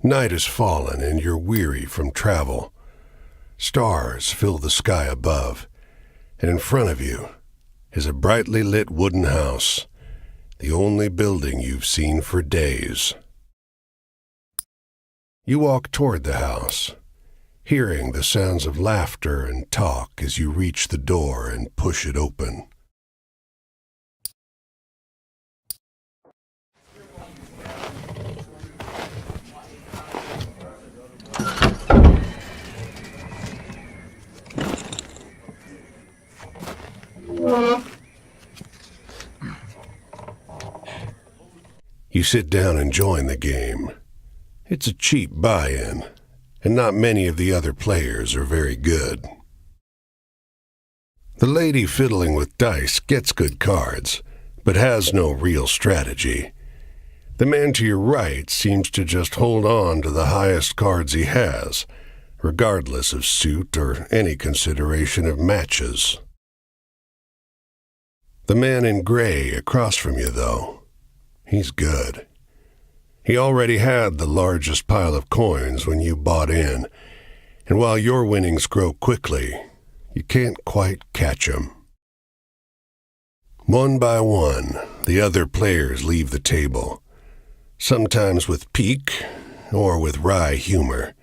Night has fallen and you're weary from travel. Stars fill the sky above, and in front of you is a brightly lit wooden house, the only building you've seen for days. You walk toward the house, hearing the sounds of laughter and talk as you reach the door and push it open. You sit down and join the game. It's a cheap buy-in, and not many of the other players are very good. The lady fiddling with dice gets good cards, but has no real strategy. The man to your right seems to just hold on to the highest cards he has, regardless of suit or any consideration of matches. The man in gray across from you, though, he's good. He already had the largest pile of coins when you bought in, and while your winnings grow quickly, you can't quite catch him. One by one, the other players leave the table, sometimes with pique or with wry humor,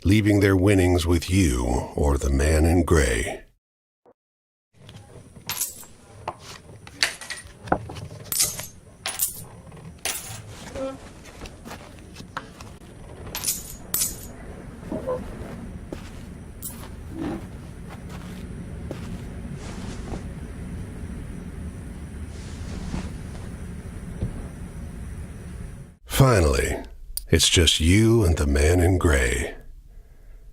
leaving their winnings with you or the man in gray. Finally, it's just you and the man in gray.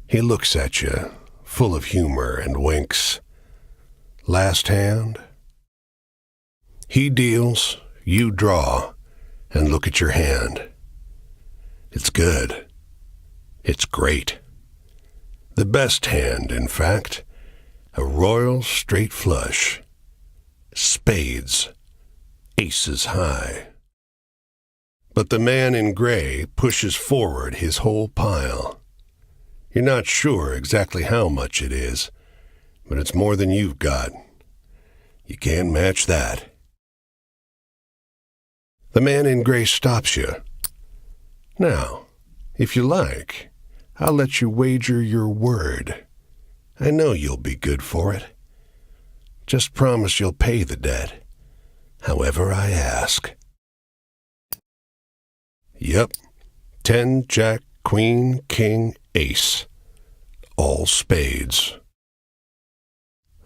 He looks at you, full of humor, and winks. Last hand? He deals, you draw, and look at your hand. It's good. It's great. The best hand, in fact. A royal straight flush. Spades. Aces high. But the man in gray pushes forward his whole pile. You're not sure exactly how much it is, but it's more than you've got. You can't match that. The man in gray stops you. Now, if you like, I'll let you wager your word. I know you'll be good for it. Just promise you'll pay the debt, however I ask. Yep, 10, jack, queen, king, ace. All spades.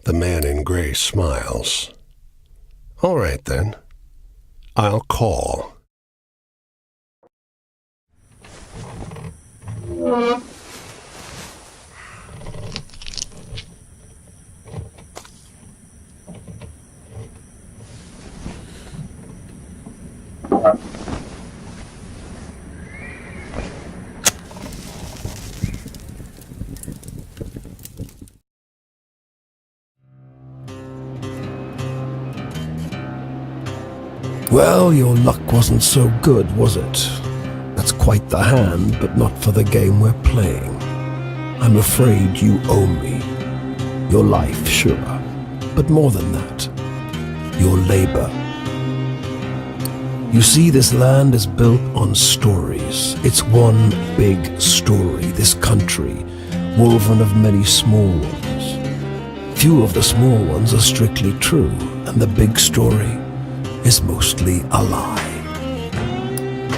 The man in gray smiles. All right then, I'll call. Well, your luck wasn't so good, was it? That's quite the hand, but not for the game we're playing. I'm afraid you owe me. Your life, sure, but more than that, your labor. You see, this land is built on stories. It's one big story, this country, woven of many small ones. Few of the small ones are strictly true, and the big story is mostly a lie.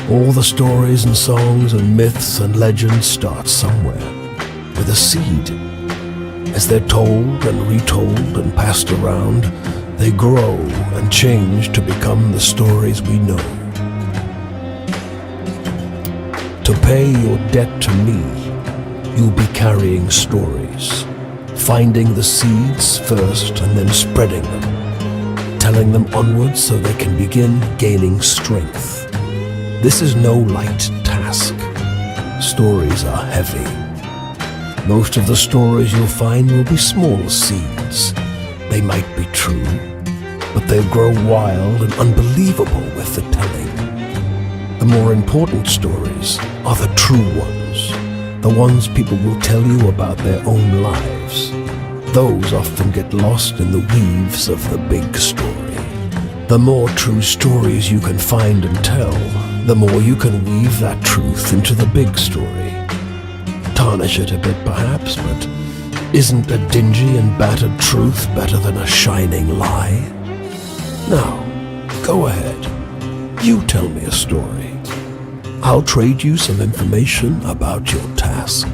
All the stories and songs and myths and legends start somewhere, with a seed. As they're told and retold and passed around, they grow and change to become the stories we know. To pay your debt to me, you'll be carrying stories, finding the seeds first and then spreading them, telling them onwards so they can begin gaining strength. This is no light task. Stories are heavy. Most of the stories you'll find will be small seeds. They might be true, but they'll grow wild and unbelievable with the telling. The more important stories are the true ones, the ones people will tell you about their own lives. Those often get lost in the weaves of the big story. The more true stories you can find and tell, the more you can weave that truth into the big story. Tarnish it a bit perhaps, but isn't a dingy and battered truth better than a shining lie? Now, go ahead. You tell me a story. I'll trade you some information about your task.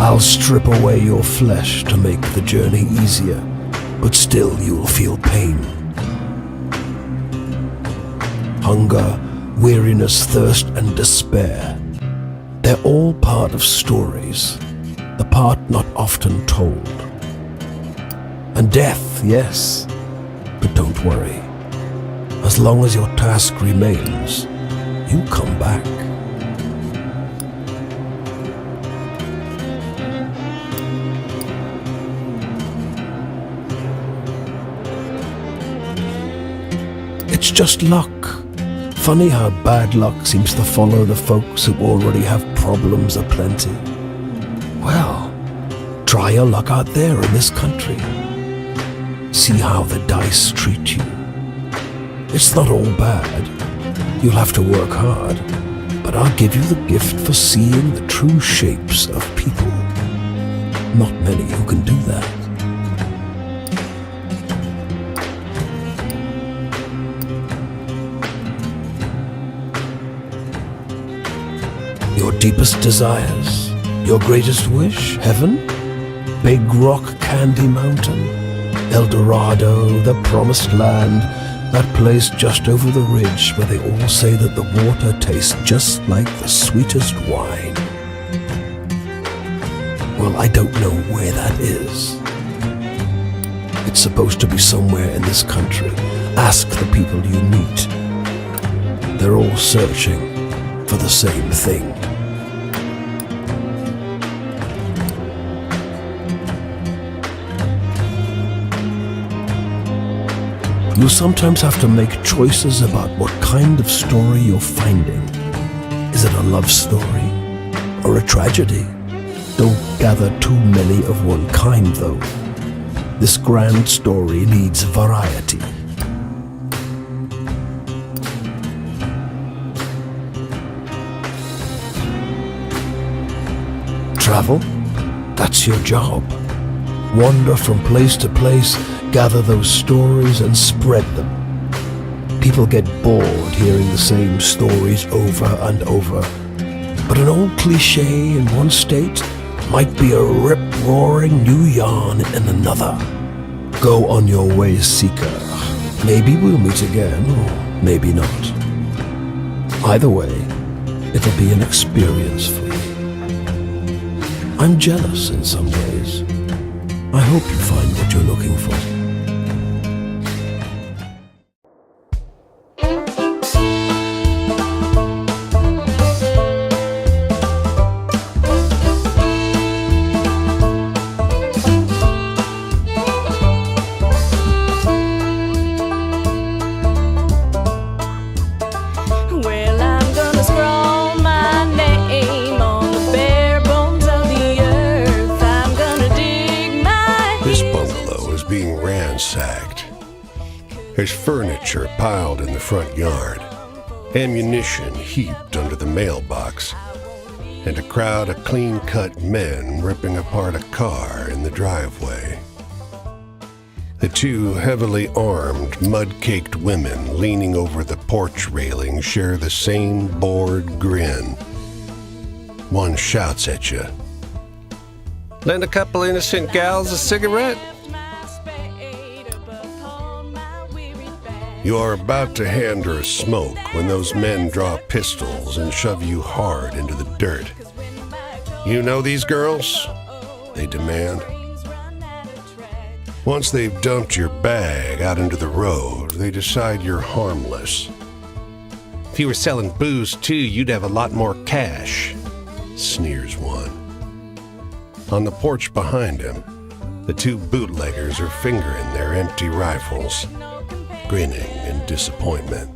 I'll strip away your flesh to make the journey easier, but still you'll feel pain. Hunger, weariness, thirst, and despair. They're all part of stories, the part not often told. And death, yes, but don't worry. As long as your task remains, you come back. It's just luck. Funny how bad luck seems to follow the folks who already have problems aplenty. Well, try your luck out there in this country. See how the dice treat you. It's not all bad. You'll have to work hard, but I'll give you the gift for seeing the true shapes of people. Not many who can do that. Your deepest desires, your greatest wish, heaven, Big Rock Candy Mountain, El Dorado, the Promised Land, that place just over the ridge where they all say that the water tastes just like the sweetest wine. Well, I don't know where that is. It's supposed to be somewhere in this country. Ask the people you meet. They're all searching for the same thing. You'll sometimes have to make choices about what kind of story you're finding. Is it a love story or a tragedy? Don't gather too many of one kind, though. This grand story needs variety. Travel? That's your job. Wander from place to place, gather those stories and spread them. People get bored hearing the same stories over and over. But an old cliché in one state might be a rip-roaring new yarn in another. Go on your way, seeker. Maybe we'll meet again, or maybe not. Either way, it'll be an experience for you. I'm jealous in some ways. I hope you find what you're looking for. Well, I'm gonna scrawl my name on the bare bones of the earth. I'm gonna dig my This heels bungalow is being ransacked. There's furniture piled in the front yard, ammunition heaped under the mailbox, and a crowd of clean-cut men ripping apart a car in the driveway. The two heavily armed, mud-caked women leaning over the porch railing share the same bored grin. One shouts at you. "Lend a couple innocent gals a cigarette?" You are about to hand her a smoke when those men draw pistols and shove you hard into the dirt. "You know these girls?" they demand. Once they've dumped your bag out into the road, they decide you're harmless. "If you were selling booze too, you'd have a lot more cash," sneers one. On the porch behind him, the two bootleggers are fingering their empty rifles, grinning in disappointment.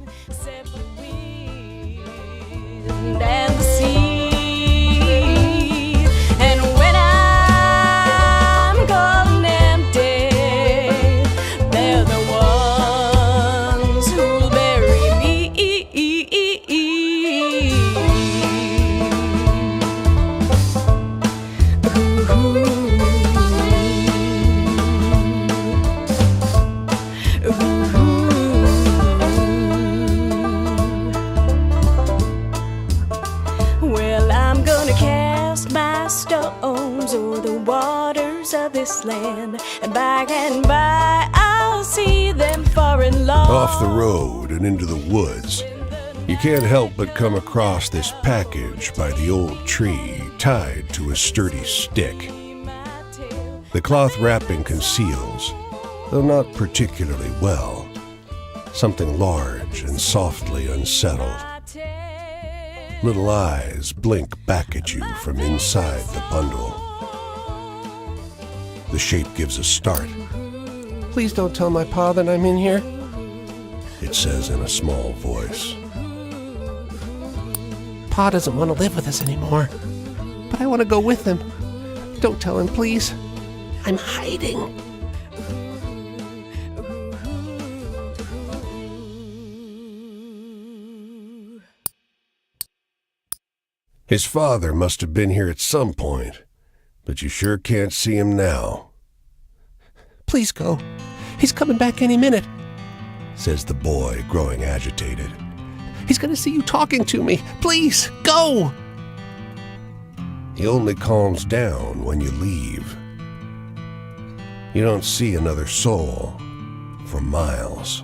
And the sea, and when I'm cold and empty, they're the ones who'll bury me. Well, I'm gonna cast my stones o'er the waters of this land, and by I'll see them far and long. Off the road and into the woods, you can't help but come across this package by the old tree tied to a sturdy stick. The cloth wrapping conceals, though not particularly well, something large and softly unsettled. Little eyes blink back at you from inside the bundle. The shape gives a start. "Please don't tell my pa that I'm in here." It says in a small voice. Pa doesn't want to live with us anymore, but I want to go with him. Don't tell him, please. I'm hiding. His father must have been here at some point, but you sure can't see him now, Please go. He's coming back any minute. says the boy, growing agitated. He's going to see you talking to me. Please, go! He only calms down when you leave. You don't see another soul for miles.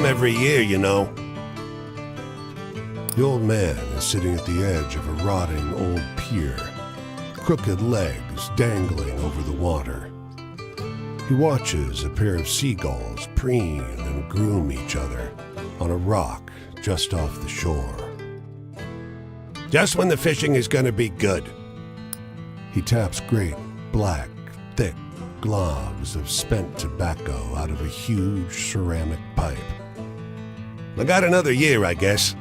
Every year, you know. The old man is sitting at the edge of a rotting old pier, crooked legs dangling over the water. He watches a pair of seagulls preen and groom each other on a rock just off the shore. Just when the fishing is going to be good. He taps great, black, thick globs of spent tobacco out of a huge ceramic pipe. I got another year, I guess.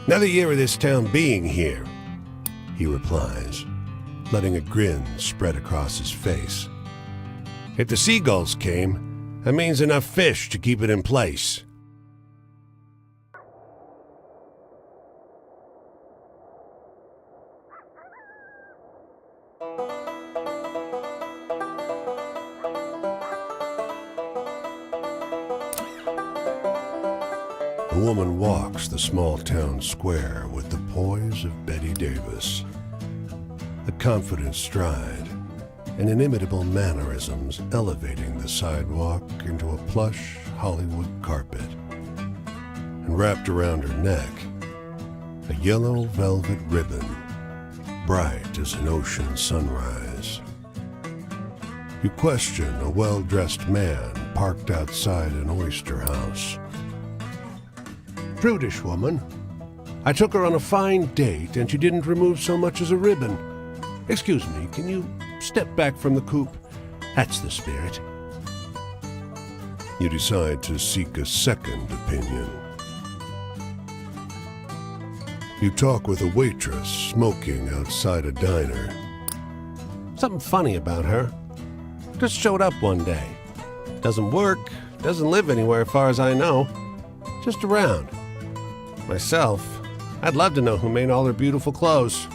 Another year of this town being here, he replies. letting a grin spread across his face. If the seagulls came, that means enough fish to keep it in place. The woman walks the small town square with the poise of Betty Davis, a confident stride and inimitable mannerisms elevating the sidewalk into a plush Hollywood carpet. And wrapped around her neck, a yellow velvet ribbon, bright as an ocean sunrise. You question a well-dressed man parked outside an oyster house. Prudish woman. I took her on a fine date and she didn't remove so much as a ribbon. Excuse me, can you step back from the coupe? That's the spirit. You decide to seek a second opinion. You talk with a waitress smoking outside a diner. Something funny about her. Just showed up one day. Doesn't work, doesn't live anywhere as far as I know. Just around. Myself, I'd love to know who made all her beautiful clothes.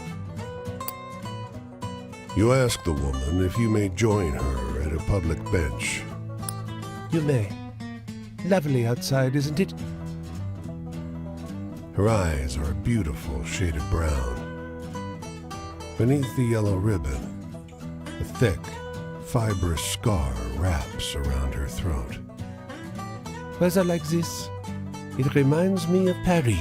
You ask the woman if you may join her at a public bench. You may. Lovely outside, isn't it? Her eyes are a beautiful shade of brown. Beneath the yellow ribbon, a thick, fibrous scar wraps around her throat. Weather like this, it reminds me of Paris.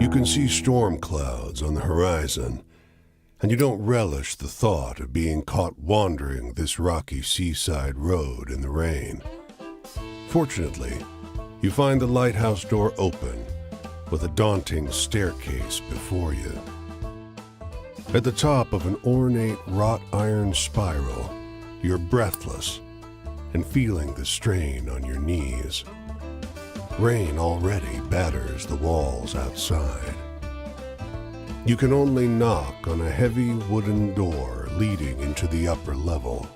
You can see storm clouds on the horizon, and you don't relish the thought of being caught wandering this rocky seaside road in the rain. Fortunately, you find the lighthouse door open with a daunting staircase before you. At the top of an ornate wrought iron spiral, you're breathless and feeling the strain on your knees. Rain already batters the walls outside. You can only knock on a heavy wooden door leading into the upper level.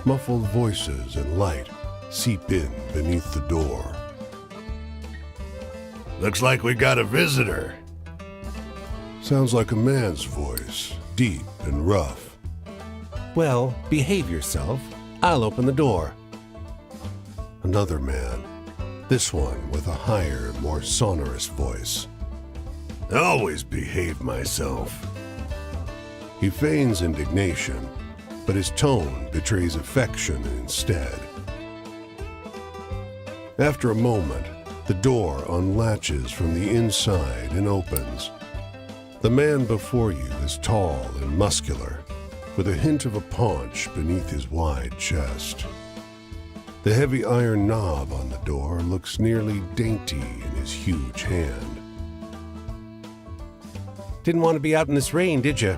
Muffled voices and light seep in beneath the door. Looks like we got a visitor. Sounds like a man's voice, deep and rough. Well, behave yourself. I'll open the door. Another man, this one with a higher, more sonorous voice. I always behave myself. He feigns indignation, but his tone betrays affection instead. After a moment, the door unlatches from the inside and opens. The man before you is tall and muscular, with a hint of a paunch beneath his wide chest. The heavy iron knob on the door looks nearly dainty in his huge hand. Didn't want to be out in this rain, did you?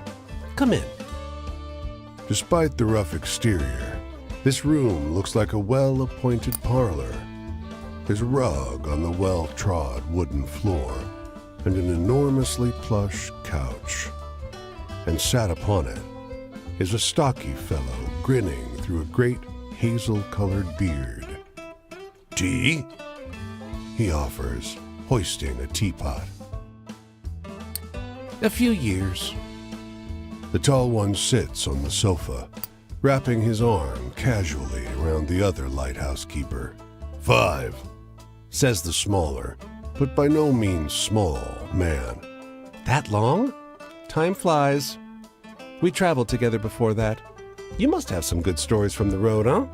Come in. Despite the rough exterior, this room looks like a well-appointed parlor. There's a rug on the well-trod wooden floor and an enormously plush couch. And sat upon it is a stocky fellow grinning through a great hazel-colored beard. Tea? He offers, hoisting a teapot. A few years. The tall one sits on the sofa, wrapping his arm casually around the other lighthouse keeper. 5, says the smaller, but by no means small, man. That long? Time flies. We traveled together before that. You must have some good stories from the road, huh?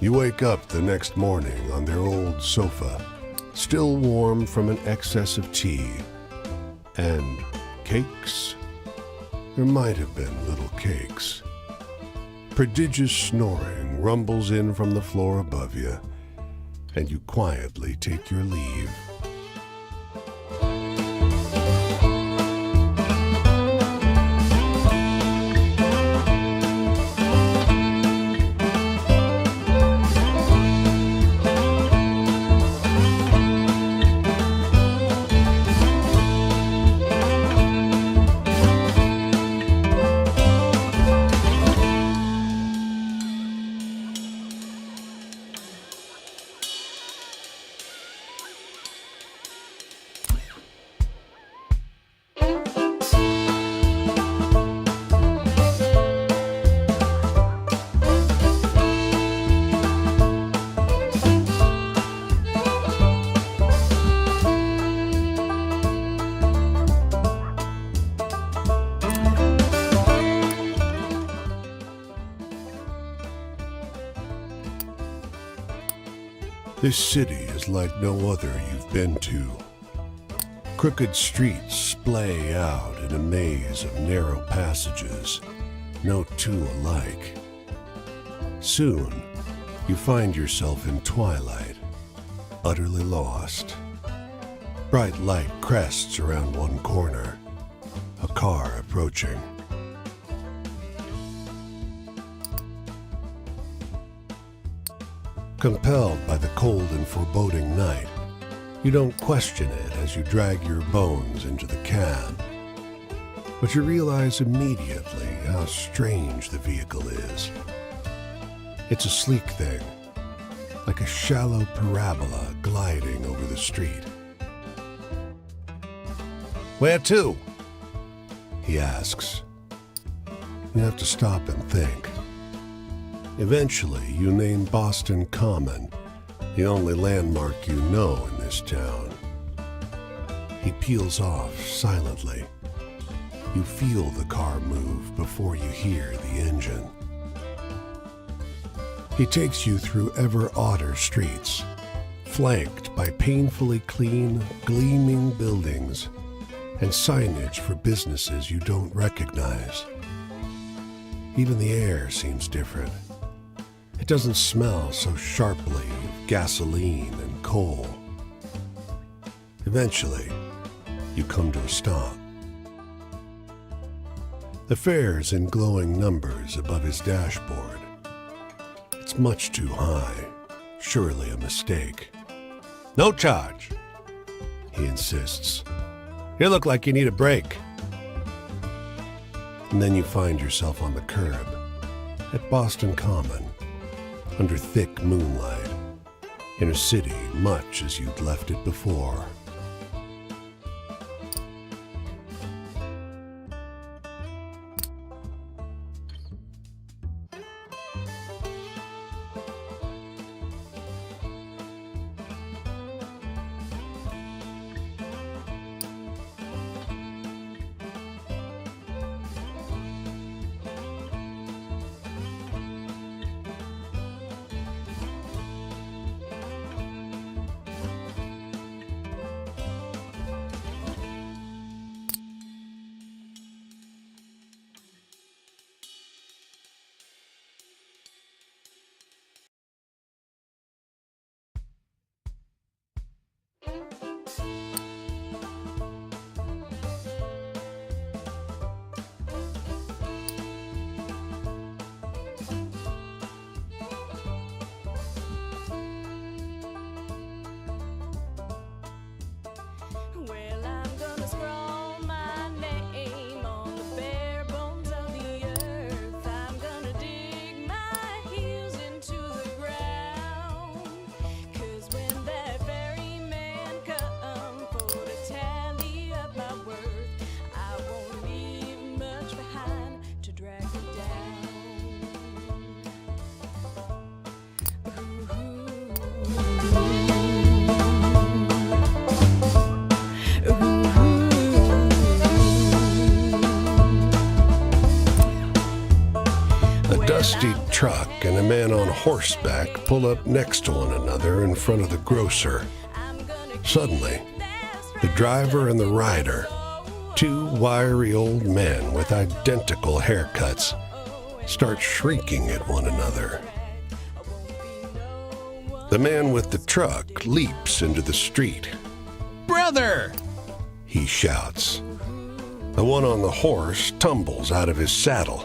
You wake up the next morning on their old sofa, still warm from an excess of tea. And cakes? There might have been little cakes. Prodigious snoring rumbles in from the floor above you, and you quietly take your leave. This city is like no other you've been to. Crooked streets splay out in a maze of narrow passages, no two alike. Soon, you find yourself in twilight, utterly lost. Bright light crests around one corner, a car approaching. Compelled by the cold and foreboding night, you don't question it as you drag your bones into the cab. But you realize immediately how strange the vehicle is. It's a sleek thing, like a shallow parabola gliding over the street. "Where to?" he asks. You have to stop and think. Eventually, you name Boston Common, the only landmark you know in this town. He peels off silently. You feel the car move before you hear the engine. He takes you through ever odder streets, flanked by painfully clean, gleaming buildings and signage for businesses you don't recognize. Even the air seems different. It doesn't smell so sharply of gasoline and coal. Eventually, you come to a stop. The fare's in glowing numbers above his dashboard. It's much too high, surely a mistake. "No charge," he insists. "You look like you need a break." And then you find yourself on the curb at Boston Common, under thick moonlight, in a city much as you'd left it before. Well, I'm gonna scrawl my name on the bare bones of the earth. I'm gonna dig my heels into the ground. 'Cause when that ferryman come for to tally up my worth, I won't leave much behind to drag me down. A dusty truck and a man on horseback pull up next to one another in front of the grocer. Suddenly, the driver and the rider, two wiry old men with identical haircuts, start shrieking at one another. The man with the truck leaps into the street. Brother! He shouts. The one on the horse tumbles out of his saddle.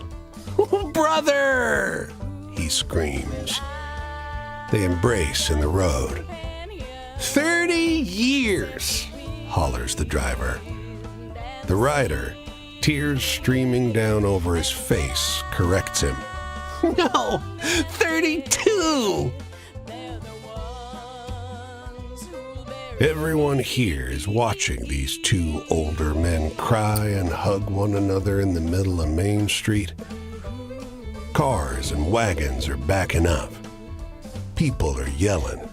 Brother! He screams. They embrace in the road. 30 years! Hollers the driver. The rider, tears streaming down over his face, corrects him. No! 32! Everyone here is watching these two older men cry and hug one another in the middle of Main Street. Cars and wagons are backing up. People are yelling.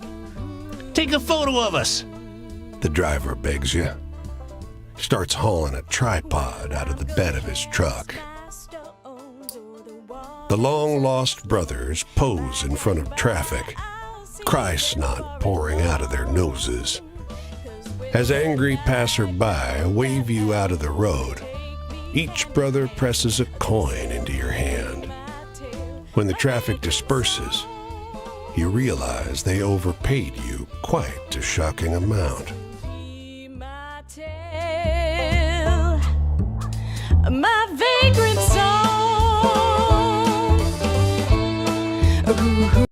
Take a photo of us! The driver begs you. Starts hauling a tripod out of the bed of his truck. The long-lost brothers pose in front of traffic. cry snot pouring out of their noses. As angry passerby wave you out of the road, each brother presses a coin into your hand. When the traffic disperses, you realize they overpaid you quite a shocking amount.